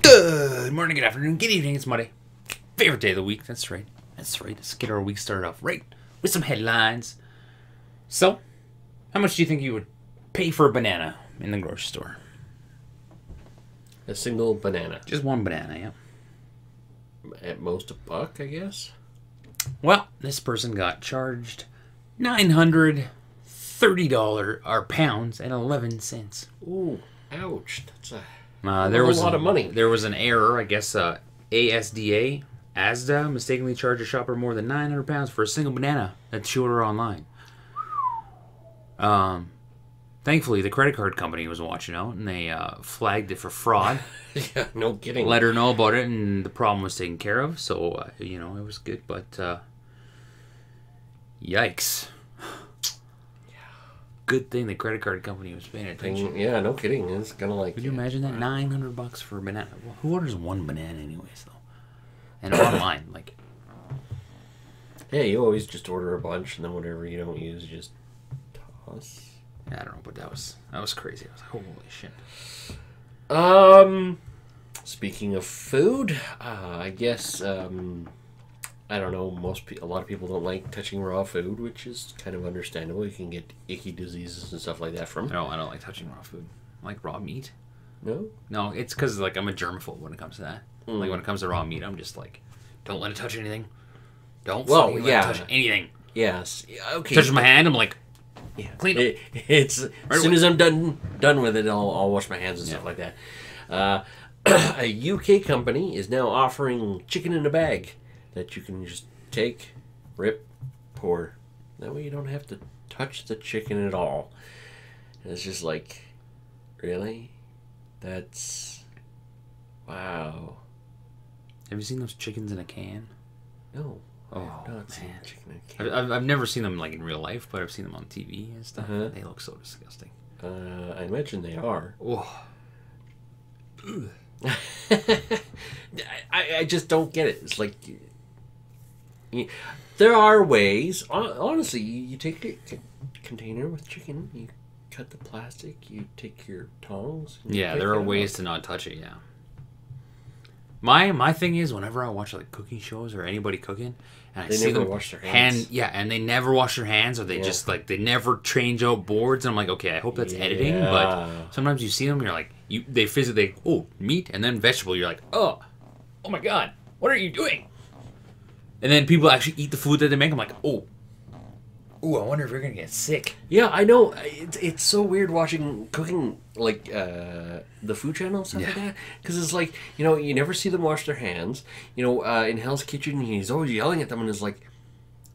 Good morning, good afternoon, good evening. It's Monday. Favorite day of the week. That's right. That's right. Let's get our week started off right with some headlines. So, how much do you think you would pay for a banana in the grocery store? A single banana. Just one banana, yeah. At most $1, I guess. Well, this person got charged $930 or pounds and 11 cents. Ooh, ouch. That's a There was a lot of money. There was an error, I guess. ASDA mistakenly charged a shopper more than 900 pounds for a single banana that she ordered online. Thankfully, the credit card company was watching out, and they flagged it for fraud. Yeah, no kidding. Let her know about it, and the problem was taken care of. So, it was good. But, yikes. Good thing the credit card company was paying attention. Yeah, no kidding. It's kind of like... Could you imagine that? $900 for a banana. Well, who orders one banana anyways, though? And online, like... Yeah, you always just order a bunch, and then whatever you don't use, you just toss. I don't know, but that was crazy. I was like, holy shit. Speaking of food, I guess, I don't know, a lot of people don't like touching raw food, which is kind of understandable. You can get icky diseases and stuff like that from. No, I don't like touching raw food. I like raw meat. No? No, it's because, like, I'm a germaphobe when it comes to that. Like, when it comes to raw meat, I'm just like, don't let it touch anything. Don't let it touch anything. Yes. Okay. Touches my hand, I'm like, yeah. Clean it. As soon as I'm done with it, I'll wash my hands and stuff like that. A UK company is now offering chicken in a bag that you can just take, rip, pour. That way you don't have to touch the chicken at all. And it's just like, really? That's... wow. Have you seen those chickens in a can? No. Oh, I've not seen chicken in a can. I've never seen them, like, in real life, but I've seen them on TV and stuff. Uh-huh. They look so disgusting. I imagine they are. Oh. I just don't get it. It's like... there are ways. Honestly, you take a container with chicken, you cut the plastic, you take your tongs. Yeah, there are ways to not touch it, yeah. My thing is, whenever I watch, like, cooking shows or anybody cooking, and I see them wash their hands. and they never wash their hands, or they just, like, they never change out boards, and I'm like, okay, I hope that's editing, but sometimes you see them, you're like, they physically, meat, and then vegetable, you're like, oh my god, what are you doing? And then people actually eat the food that they make. I'm like, I wonder if you're going to get sick. Yeah, I know. It's so weird watching cooking, like, the food channel and stuff like that. Because it's like, you never see them wash their hands. In Hell's Kitchen, he's always yelling at them and is like,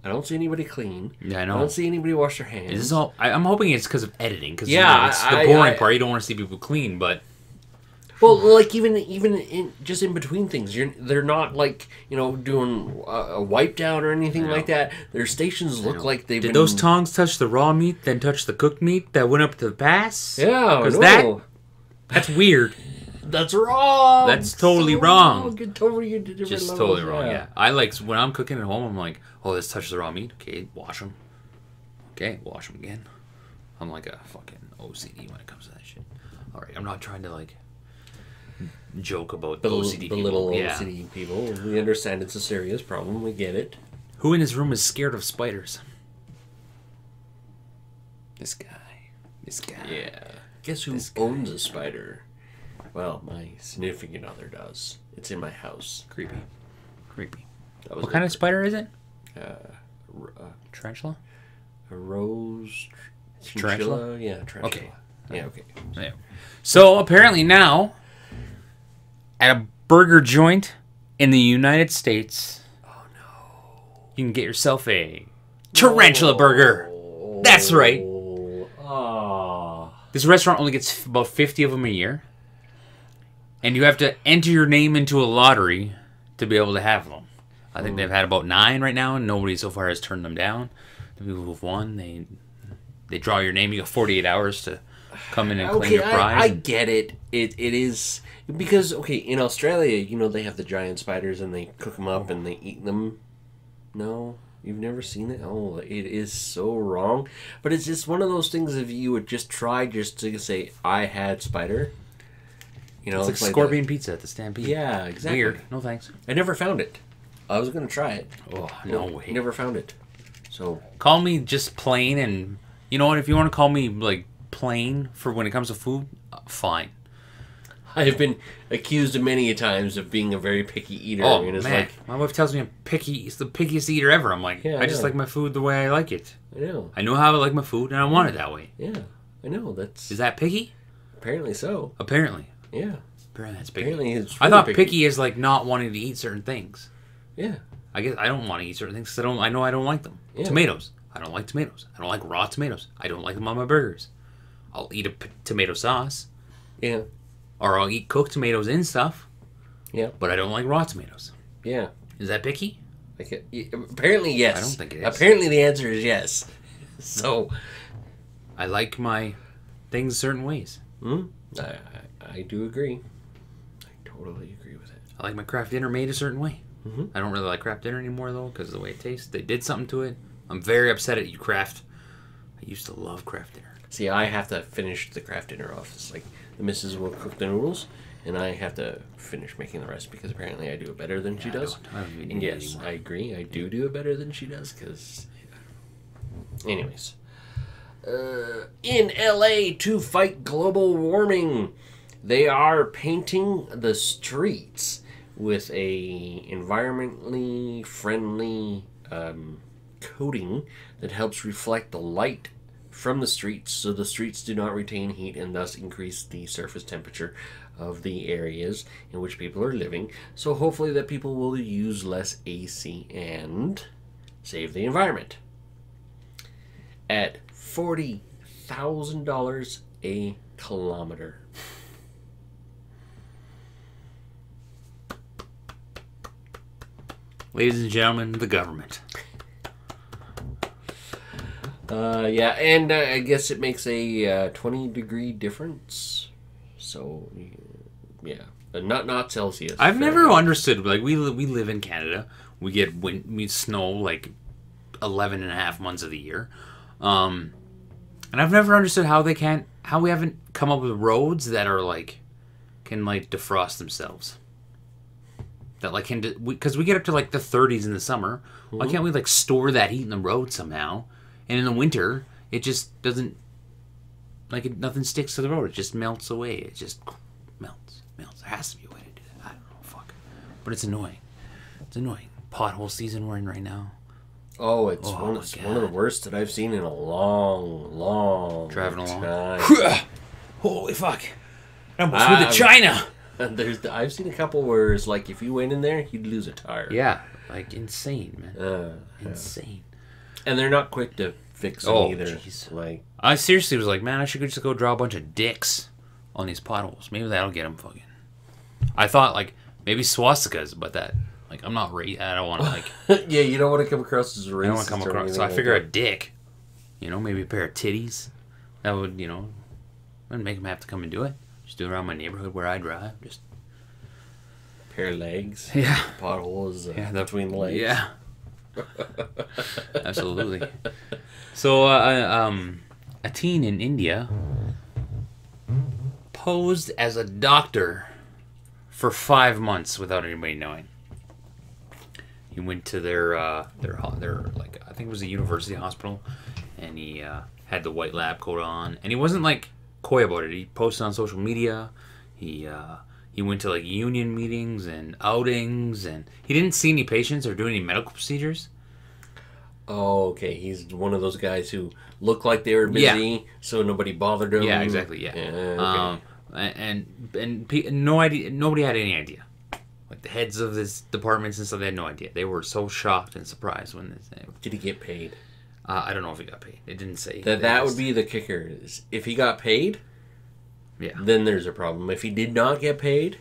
I don't see anybody clean. Yeah, I know. I don't see anybody wash their hands. Is this all? I'm hoping it's because of editing. Because it's the boring part. You don't want to see people clean, but... Well, like, even in between things, they're not, like, doing a wipe down or anything like that. Their stations look like they've been... Did those tongs touch the raw meat, then touch the cooked meat that went up to the pass? Yeah, because that's weird. That's wrong. That's totally wrong. Just totally wrong. Yeah. I like when I'm cooking at home. I'm like, this touches the raw meat. Okay, wash them. Okay, wash them again. I'm like a fucking OCD when it comes to that shit. All right, I'm not trying to like joke about OCD people. Little OCD people. We understand it's a serious problem. We get it. Who in this room is scared of spiders? This guy. Yeah. Guess who owns a spider? Well, my significant other does. It's in my house. Creepy. What kind of spider is it? Tarantula? A rose... Tarantula? Yeah, tarantula. Okay. Yeah, okay. Yeah. So, apparently now, at a burger joint in the United States... Oh, no. You can get yourself a tarantula burger. That's right. Oh. This restaurant only gets about 50 of them a year. And you have to enter your name into a lottery to be able to have them. I think they've had about 9 right now, and nobody so far has turned them down. The people who've won, they draw your name. You got 48 hours to come in and claim your prize. I get it. It is because in Australia, they have the giant spiders and they cook them up and they eat them. No, you've never seen it. Oh, it is so wrong. But it's just one of those things. If you would just try just to say I had spider, You know, it's like scorpion pizza at the Stampede. Yeah, exactly. Weird. No thanks. I never found it. I was going to try it. Oh, no way. Never found it. So call me just plain, and you know what? If you want to call me like plain for when it comes to food, fine. I have been accused many times of being a very picky eater. Oh, and it's man. My wife tells me I'm picky. It's the pickiest eater ever. I'm like, I just like my food the way I like it. I know how I like my food, and I want it that way. Yeah, I know. Is that picky? Apparently so. Apparently. Yeah. Apparently that's picky. Apparently it's I thought picky is like not wanting to eat certain things. Yeah. I guess I don't want to eat certain things because I know I don't like them. Yeah. Tomatoes. I don't like tomatoes. I don't like raw tomatoes. I don't like them on my burgers. I'll eat a tomato sauce. Yeah. Or I'll eat cooked tomatoes and stuff. Yeah. But I don't like raw tomatoes. Yeah. Is that picky? Apparently, yes. I don't think it is. Apparently, the answer is yes. So, I like my things certain ways. I do agree. I totally agree with it. I like my Kraft dinner made a certain way. Mm-hmm. I don't really like Kraft dinner anymore, though, because of the way it tastes. They did something to it. I'm very upset at you, Kraft. I used to love Kraft dinner. See, I have to finish the Kraft dinner off. It's like the missus will cook the noodles, and I have to finish making the rest because apparently I do it better than she does. I don't and yes, I agree. I do it better than she does because... Anyways. In LA to fight global warming, they are painting the streets with a environmentally friendly coating that helps reflect the light from the streets so the streets do not retain heat and thus increase the surface temperature of the areas in which people are living. So hopefully that people will use less AC and save the environment. At $40,000 a kilometer. Ladies and gentlemen, the government. Yeah, and I guess it makes a 20-degree difference. So, yeah, but not Celsius. I've never understood. Like we live in Canada, we get snow like 11 and a half months of the year, and I've never understood how we haven't come up with roads that are can defrost themselves. That because we get up to the 30s in the summer. Mm-hmm. Why can't we store that heat in the road somehow? And in the winter, it just doesn't nothing sticks to the road. It just melts away. It just melts. There has to be a way to do that. I don't know. Fuck. But it's annoying. It's annoying. Pothole season we're in right now. Oh, it's one of the worst that I've seen in a long driving time. along. Holy fuck! I almost went to China. I've seen a couple where it's if you went in there, you'd lose a tire. Yeah, insane, man. Insane. And they're not quick to fix them either. Geez. I seriously was like, man, I should just go draw a bunch of dicks on these potholes. Maybe that'll get them fucking. I thought maybe swastikas, but that I'm not I don't want to yeah, you don't want to come across as racist. I don't want to come across. So I figure a dick, maybe a pair of titties. That would wouldn't make them have to come and do it. Just do it around my neighborhood where I drive. Just pair of legs. Yeah. Potholes between the legs. Yeah. Absolutely. So, a teen in India posed as a doctor for 5 months without anybody knowing. He went to their I think it was a university hospital, and he had the white lab coat on, and he wasn't coy about it. He posted on social media. He went to union meetings and outings, and he didn't see any patients or do any medical procedures. Oh, okay. He's one of those guys who looked like they were busy, so nobody bothered him. Yeah, exactly. Yeah. Okay. And no idea. Nobody had any idea. The heads of this departments and stuff, they had no idea. They were so shocked and surprised when this. Did he get paid? I don't know if he got paid. It didn't say. That would be the kicker. Is if he got paid. Yeah. Then there's a problem. If he did not get paid...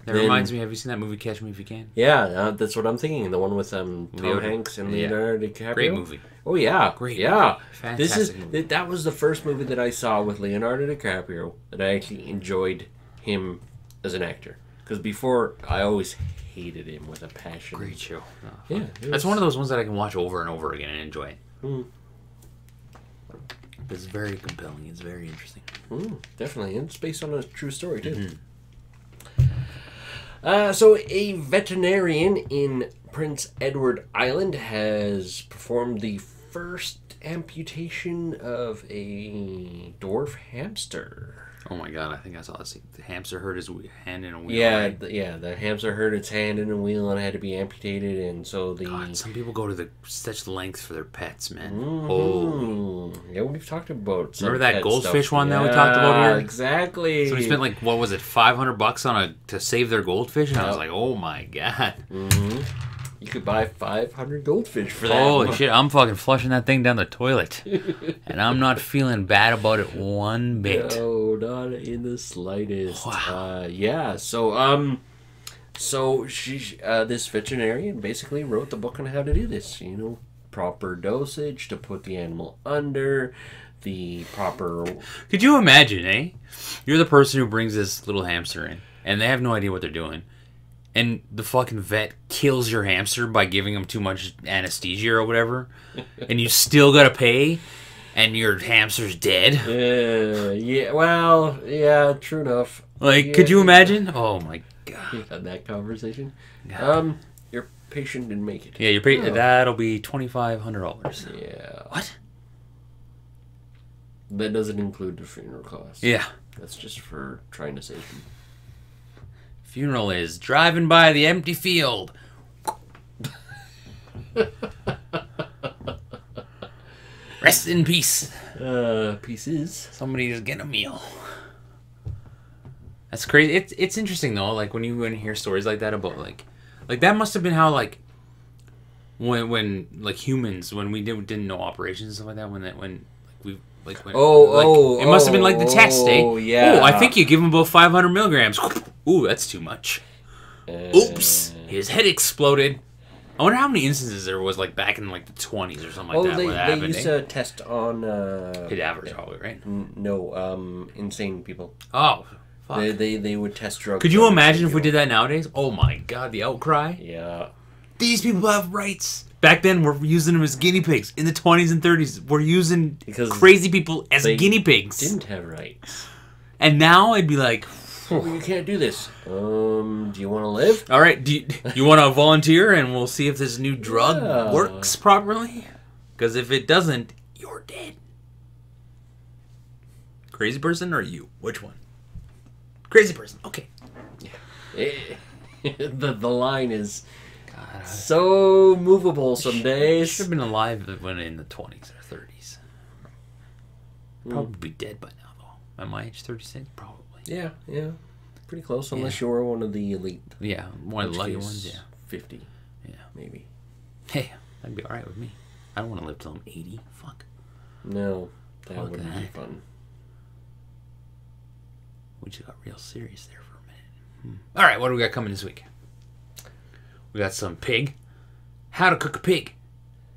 That reminds me, have you seen that movie, Catch Me If You Can? Yeah, that's what I'm thinking. The one with Tom Hanks and Leonardo DiCaprio. Great movie. Oh, yeah. Great movie. Fantastic movie. That was the first movie that I saw with Leonardo DiCaprio that I actually enjoyed him as an actor. Because before, I always hated him with a passion. Great show. Yeah. That's one of those ones that I can watch over and over again and enjoy it. Mm. It's very compelling. It's very interesting. Definitely. And it's based on a true story, too. So a veterinarian in Prince Edward Island has performed the first amputation of a dwarf hamster. Oh my god, I think I saw this. The hamster hurt his hand in a wheel. Yeah, right? the hamster hurt its hand in a wheel and had to be amputated, and so the... God, some people go to such lengths for their pets, man. Mm-hmm. Oh. Yeah, we've talked about some Remember that pet goldfish stuff. one that we talked about here? Exactly. So he spent like, what was it, $500 to save their goldfish? And I was like, oh my god. Mm-hmm. You could buy 500 goldfish for that. Holy shit, I'm fucking flushing that thing down the toilet. And I'm not feeling bad about it one bit. No, not in the slightest. Wow. Yeah, so she, this veterinarian basically wrote the book on how to do this. You know, proper dosage to put the animal under, the proper... Could you imagine, eh? You're the person who brings this little hamster in, and they have no idea what they're doing. And the fucking vet kills your hamster by giving him too much anesthesia or whatever. And you still gotta pay, and your hamster's dead. Yeah, well, yeah, true enough. Like, yeah. Could you imagine? Oh my god. You had that conversation? God. Your patient didn't make it. Yeah, your that'll be $2,500. Yeah. What? That doesn't include the funeral costs. Yeah. That's just for trying to save him. Funeral is driving by the empty field. Rest in peace. Pieces. Somebody's getting a meal. That's crazy. It's interesting though. Like when you hear stories like that about like that must have been how like when like humans when we didn't know operations and stuff like that when we. Like when, it must have been like the test, eh? Yeah. Oh, I think you give him about 500 milligrams. Ooh, that's too much. Oops, his head exploded. I wonder how many instances there was like back in like the 20s or something like that. They used to test on cadavers, probably, right? No, insane people. Oh, fuck. They would test drugs. Could you imagine if we did that nowadays? Oh my god, the outcry. Yeah. These people have rights. Back then, we're using them as guinea pigs. In the 20s and 30s, we're using crazy people as guinea pigs. Didn't have rights. And now I'd be like, well, you can't do this. Do you want to live? All right, do you want to volunteer and we'll see if this new drug works properly? Because if it doesn't, you're dead. Crazy person or you? Which one? Crazy person. Okay. The line is so movable some days. Should have been alive when in the 20s or 30s. Probably be dead by now, though. At my age, 36, probably. Yeah. Pretty close, unless you're one of the elite. Yeah, one of the lucky ones, yeah. 50. Yeah. Maybe. Hey, that'd be alright with me. I don't want to live till I'm 80. Fuck. No, that wouldn't be fun. We just got real serious there for a minute. Alright, what do we got coming this week? We got some pig. How to cook a pig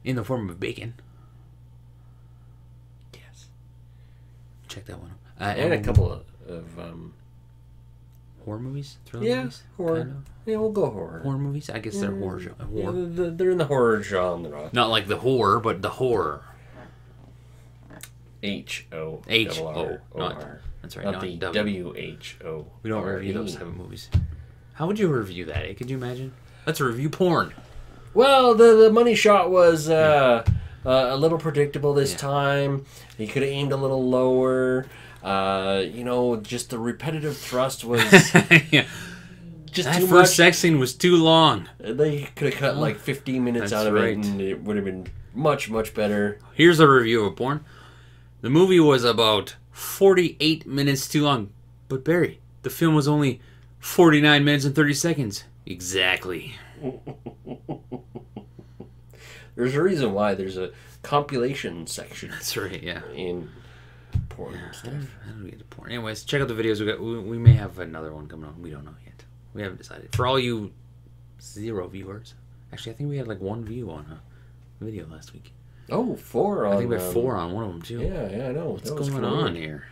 in the form of bacon. Yes. Check that one out. And a couple of horror movies? Thriller movies? Horror. Kind of? Yeah, we'll go horror. Horror movies? I guess they're horror. Yeah, they're in the horror genre. Not like the horror, but the horror. H-O. H-O. That's right. Not the W-H-O. We don't review those type of movies. How would you review that, eh? Could you imagine? Let's review porn. Well, the money shot was a little predictable this time. He could have aimed a little lower. Just the repetitive thrust was just that too first much. sex scene was too long. They could have cut like 15 minutes out of it, and it would have been much, much better. Here's a review of porn. The movie was about 48 minutes too long. But Barry, the film was only 49 minutes and 30 seconds. Exactly. There's a reason why there's a compilation section. That's right, yeah. In porn and stuff. How do we get to porn? Anyways, check out the videos. We may have another one coming on. We don't know yet. We haven't decided. For all you 0 viewers. Actually, I think we had like 1 view on a video last week. Oh, 4 on... I think we had 4 on one of them, too. Yeah, I know. What's going on here?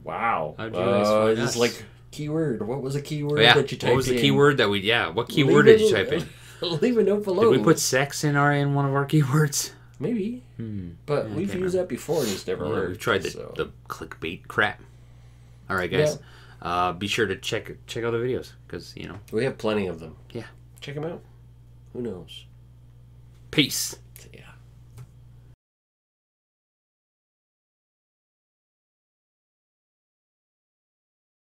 Wow. How'd you guys find this us? is like keyword. What was a keyword that you typed in? What was the keyword that we... Yeah, what keyword did you type in? Leave a note below. Did we put sex in one of our keywords? Maybe. But we've used that before and it's never worked. We've tried the clickbait crap. All right, guys. Be sure to check out the videos because we have plenty of them. Yeah. Check them out. Who knows? Peace. See ya.